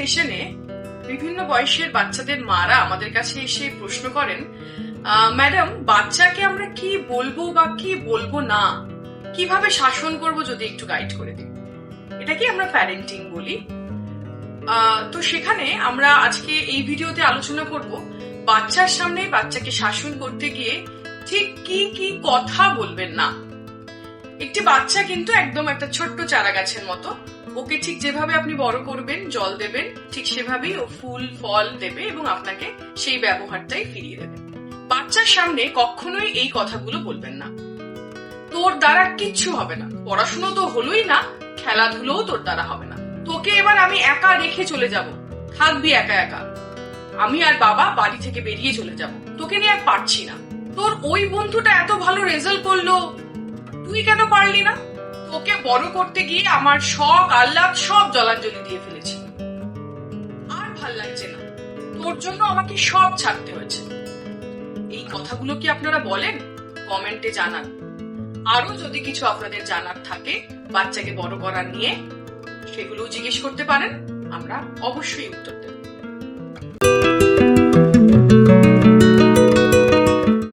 সেশনে বিভিন্ন বয়সের বাচ্চাদের মারা আমাদের কাছে এসে প্রশ্ন করেন, ম্যাডাম বাচ্চাকে আমরা কি বলবো বা কি বলবো না, কিভাবে শাসন করব যদি একটু গাইড করে দিই। এটাকে আমরা প্যারেন্টিং বলি। তো সেখানে আমরা আজকে এই ভিডিওতে আলোচনা করব বাচ্চার সামনে বাচ্চাকে শাসন করতে গিয়ে ঠিক কি কি কথা বলবেন না। একটি বাচ্চা কিন্তু একদম একটা ছোট্ট চারা গাছের মতো, ওকে ঠিক যেভাবে আপনি বড় করবেন, জল দেবেন, ঠিক সেভাবেই ও ফুল ফল দেবে এবং আপনাকে সেই ব্যবহারটাই ফিরিয়ে দেবে। বাচ্চার সামনে কখনোই এই কথাগুলো বলবেন না। তোর দ্বারা কিচ্ছু হবে না, পড়াশুনো তো হলোই না, খেলাধুলোও তোর দ্বারা হবে না, তোকে এবার আমি একা রেখে চলে যাব, থাকবি একা একা, আমি আর বাবা বাড়ি থেকে বেরিয়ে চলে যাব, তোকে নিয়ে আর পারছি না, তোর ওই বন্ধুটা এত ভালো রেজাল্ট করলো, তুই কেন পারলি না, তোকে বড় করতে গিয়ে আমার শখ আহ্লাদ সব জলাঞ্জলি দিয়ে ফেলেছি, আর ভাল লাগছে না, তোর জন্য আমাকে সব ছাড়তে হয়েছে। এই কথাগুলো কি আপনারা বলেন? কমেন্টে জানান। আরো যদি কিছু আপনাদের জানার থাকে বাচ্চাকে বড় করার নিয়ে, সেগুলো জিজ্ঞেস করতে পারেন, আমরা অবশ্যই উত্তর দেব।